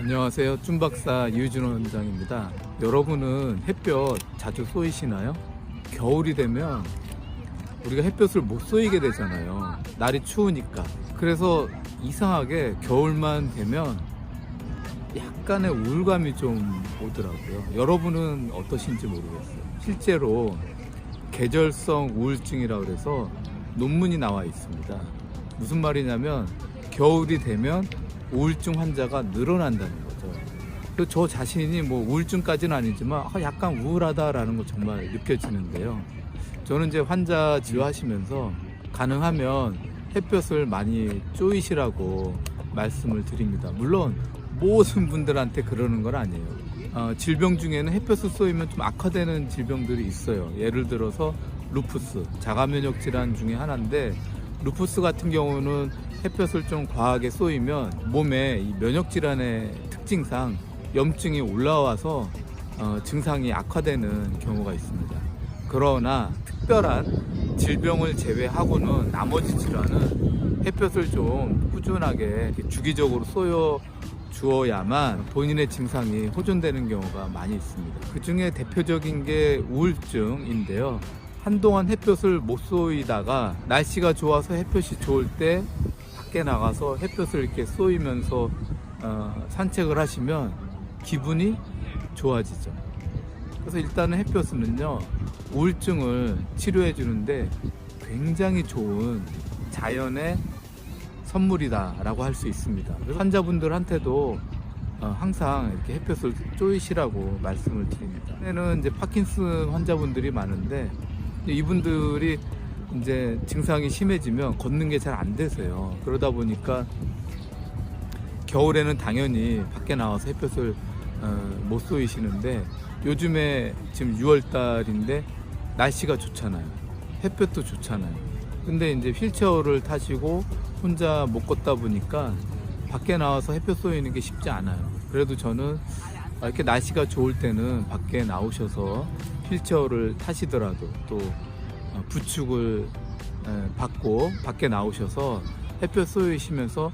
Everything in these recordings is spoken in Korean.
안녕하세요. 쭌박사 이유준 원장입니다. 여러분은 햇볕 자주 쏘이시나요? 겨울이 되면 우리가 햇볕을 못 쏘이게 되잖아요. 날이 추우니까. 그래서 이상하게 겨울만 되면 약간의 우울감이 좀 오더라고요. 여러분은 어떠신지 모르겠어요. 실제로 계절성 우울증이라고 해서 논문이 나와 있습니다. 무슨 말이냐면 겨울이 되면 우울증 환자가 늘어난다는 거죠. 그리고 저 자신이 뭐 우울증까지는 아니지만 약간 우울하다라는 거 정말 느껴지는데요. 저는 이제 환자 진료하시면서 가능하면 햇볕을 많이 쪼이시라고 말씀을 드립니다. 물론 모든 분들한테 그러는 건 아니에요. 질병 중에는 햇볕을 쏘이면 좀 악화되는 질병들이 있어요. 예를 들어서 루푸스, 자가면역 질환 중에 하나인데, 루푸스 같은 경우는 햇볕을 좀 과하게 쏘이면 몸에 이 면역 질환의 특징상 염증이 올라와서 증상이 악화되는 경우가 있습니다. 그러나 특별한 질병을 제외하고는 나머지 질환은 햇볕을 좀 꾸준하게 주기적으로 쏘여 주어야만 본인의 증상이 호전되는 경우가 많이 있습니다. 그 중에 대표적인 게 우울증인데요. 한동안 햇볕을 못 쏘이다가 날씨가 좋아서 햇볕이 좋을 때 밖에 나가서 햇볕을 이렇게 쏘이면서 산책을 하시면 기분이 좋아지죠. 그래서 일단은 햇볕은요, 우울증을 치료해 주는데 굉장히 좋은 자연의 선물이다라고 할 수 있습니다. 환자분들한테도 항상 이렇게 햇볕을 쪼이시라고 말씀을 드립니다. 에는 이제 파킨슨 환자분들이 많은데, 이분들이 이제 증상이 심해지면 걷는 게 잘 안 되세요. 그러다 보니까 겨울에는 당연히 밖에 나와서 햇볕을 못 쏘이시는데, 요즘에 지금 6월 달인데 날씨가 좋잖아요. 햇볕도 좋잖아요. 근데 이제 휠체어를 타시고 혼자 못 걷다 보니까 밖에 나와서 햇볕 쏘이는 게 쉽지 않아요. 그래도 저는 이렇게 날씨가 좋을 때는 밖에 나오셔서 휠체어를 타시더라도 또 부축을 받고 밖에 나오셔서 햇볕 쏘이시면서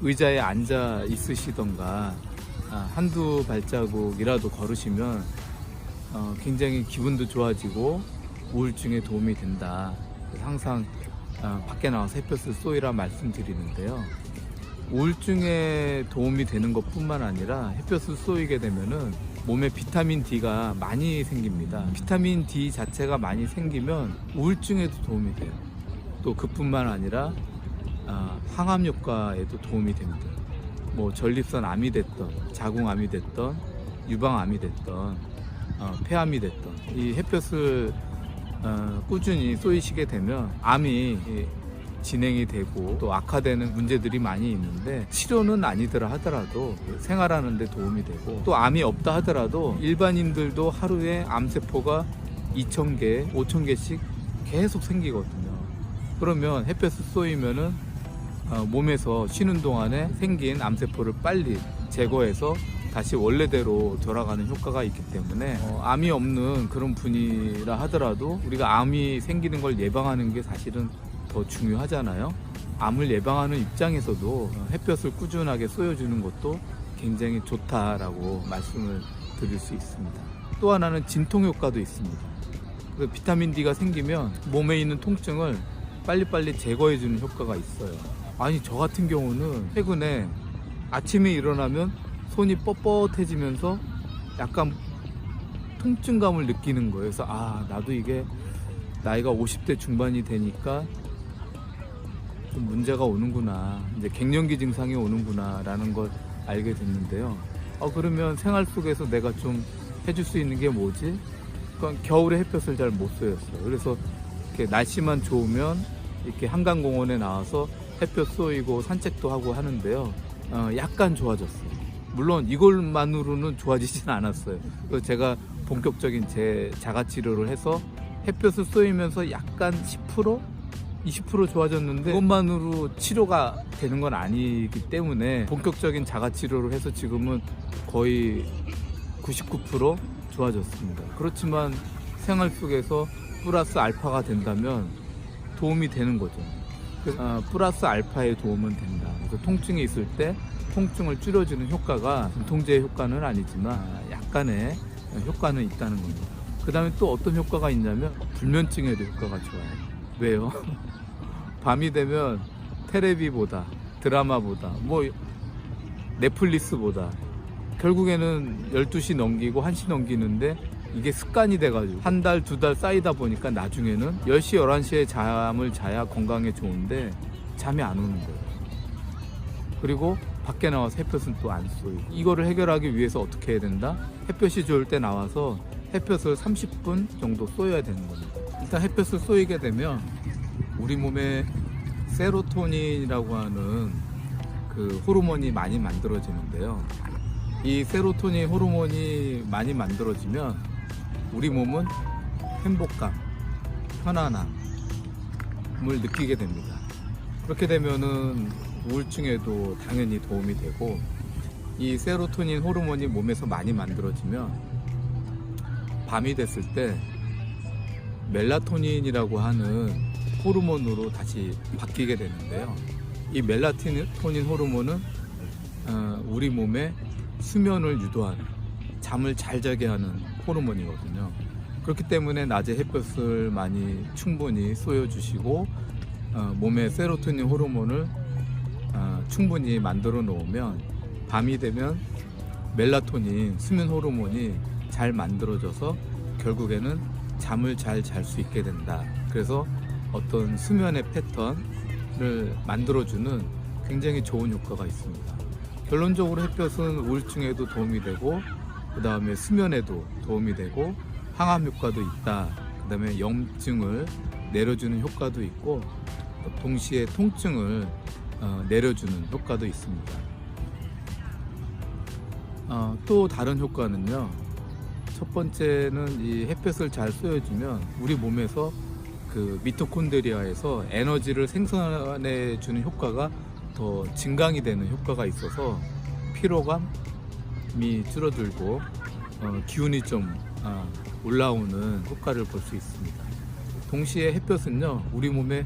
의자에 앉아 있으시던가 한두 발자국이라도 걸으시면 굉장히 기분도 좋아지고 우울증에 도움이 된다. 항상 밖에 나와서 햇볕을 쏘이라 말씀드리는데요. 우울증에 도움이 되는 것 뿐만 아니라 햇볕을 쏘이게 되면은 몸에 비타민 D가 많이 생깁니다. 비타민 D 자체가 많이 생기면 우울증에도 도움이 돼요. 또 그뿐만 아니라 항암 효과에도 도움이 됩니다. 뭐 전립선 암이 됐던, 자궁암이 됐던, 유방암이 됐던, 폐암이 됐던, 이 햇볕을 꾸준히 쏘이시게 되면 암이 진행이 되고 또 악화되는 문제들이 많이 있는데, 치료는 아니더라 하더라도 생활하는 데 도움이 되고, 또 암이 없다 하더라도 일반인들도 하루에 암세포가 2,000개, 5,000개씩 계속 생기거든요. 그러면 햇볕을 쏘이면은 몸에서 쉬는 동안에 생긴 암세포를 빨리 제거해서 다시 원래대로 돌아가는 효과가 있기 때문에 암이 없는 그런 분이라 하더라도 우리가 암이 생기는 걸 예방하는 게 사실은 더 중요하잖아요. 암을 예방하는 입장에서도 햇볕을 꾸준하게 쏘여주는 것도 굉장히 좋다라고 말씀을 드릴 수 있습니다. 또 하나는 진통 효과도 있습니다. 그래서 비타민 D가 생기면 몸에 있는 통증을 빨리빨리 제거해주는 효과가 있어요. 아니, 저 같은 경우는 최근에 아침에 일어나면 손이 뻣뻣해지면서 약간 통증감을 느끼는 거예요. 그래서 나도 이게 나이가 50대 중반이 되니까 좀 문제가 오는구나, 이제 갱년기 증상이 오는구나 라는 걸 알게 됐는데요. 그러면 생활 속에서 내가 좀 해줄 수 있는 게 뭐지? 그러니까 겨울에 햇볕을 잘 못 쏘였어요. 그래서 이렇게 날씨만 좋으면 이렇게 한강공원에 나와서 햇볕 쏘이고 산책도 하고 하는데요. 약간 좋아졌어요. 물론 이걸만으로는 좋아지진 않았어요. 그래서 제가 본격적인 제 자가치료를 해서 햇볕을 쏘이면서 약간 10%? 20% 좋아졌는데, 그것만으로 치료가 되는 건 아니기 때문에 본격적인 자가치료를 해서 지금은 거의 99% 좋아졌습니다. 그렇지만 생활 속에서 플러스 알파가 된다면 도움이 되는 거죠. 플러스 알파의 도움은 된다. 그래서 통증이 있을 때 통증을 줄여주는 효과가 진통제 효과는 아니지만 약간의 효과는 있다는 겁니다. 그 다음에 또 어떤 효과가 있냐면 불면증에도 효과가 좋아요. 왜요? 밤이 되면 테레비보다 드라마보다 뭐 넷플릭스보다 결국에는 12시 넘기고 1시 넘기는데 이게 습관이 돼가지고 한 달, 두 달 쌓이다 보니까 나중에는 10시, 11시에 잠을 자야 건강에 좋은데 잠이 안 오는 거예요. 그리고 밖에 나와서 햇볕은 또 안 쏘이고, 이거를 해결하기 위해서 어떻게 해야 된다? 햇볕이 좋을 때 나와서 햇볕을 30분 정도 쏘여야 되는 겁니다. 일단 햇볕을 쏘이게 되면 우리 몸에 세로토닌이라고 하는 그 호르몬이 많이 만들어지는데요. 이 세로토닌 호르몬이 많이 만들어지면 우리 몸은 행복감, 편안함을 느끼게 됩니다. 그렇게 되면은 우울증에도 당연히 도움이 되고, 이 세로토닌 호르몬이 몸에서 많이 만들어지면 밤이 됐을 때 멜라토닌이라고 하는 호르몬으로 다시 바뀌게 되는데요. 이 멜라토닌 호르몬은 우리 몸에 수면을 유도하는, 잠을 잘 자게 하는 호르몬이거든요. 그렇기 때문에 낮에 햇볕을 많이 충분히 쏘여주시고 몸에 세로토닌 호르몬을 충분히 만들어 놓으면 밤이 되면 멜라토닌 수면 호르몬이 잘 만들어져서 결국에는 잠을 잘 잘 수 있게 된다. 그래서 어떤 수면의 패턴을 만들어주는 굉장히 좋은 효과가 있습니다. 결론적으로 햇볕은 우울증에도 도움이 되고, 그 다음에 수면에도 도움이 되고, 항암 효과도 있다. 그 다음에 염증을 내려주는 효과도 있고, 동시에 통증을 내려주는 효과도 있습니다. 또 다른 효과는요, 첫 번째는 이 햇볕을 잘 쏘여주면 우리 몸에서 그 미토콘드리아에서 에너지를 생산해 주는 효과가 더 증강이 되는 효과가 있어서 피로감이 줄어들고 기운이 좀 올라오는 효과를 볼 수 있습니다. 동시에 햇볕은요, 우리 몸의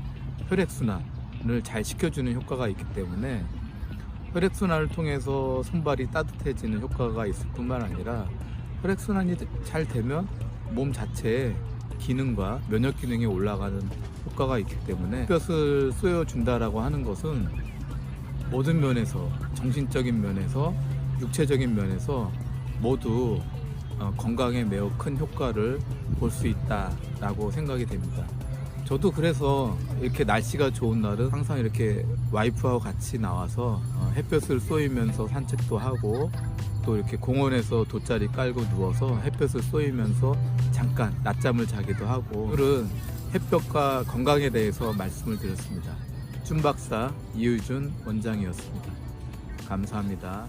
혈액순환을 잘 시켜주는 효과가 있기 때문에 혈액순환을 통해서 손발이 따뜻해지는 효과가 있을 뿐만 아니라, 혈액순환이 잘 되면 몸 자체의 기능과 면역 기능이 올라가는 효과가 있기 때문에 햇볕을 쏘여준다라고 하는 것은 모든 면에서, 정신적인 면에서, 육체적인 면에서 모두 건강에 매우 큰 효과를 볼 수 있다라고 생각이 됩니다. 저도 그래서 이렇게 날씨가 좋은 날은 항상 이렇게 와이프하고 같이 나와서 햇볕을 쏘이면서 산책도 하고, 또 이렇게 공원에서 돗자리 깔고 누워서 햇볕을 쏘이면서 잠깐 낮잠을 자기도 하고, 오늘은 햇볕과 건강에 대해서 말씀을 드렸습니다. 준 박사 이의준 원장이었습니다. 감사합니다.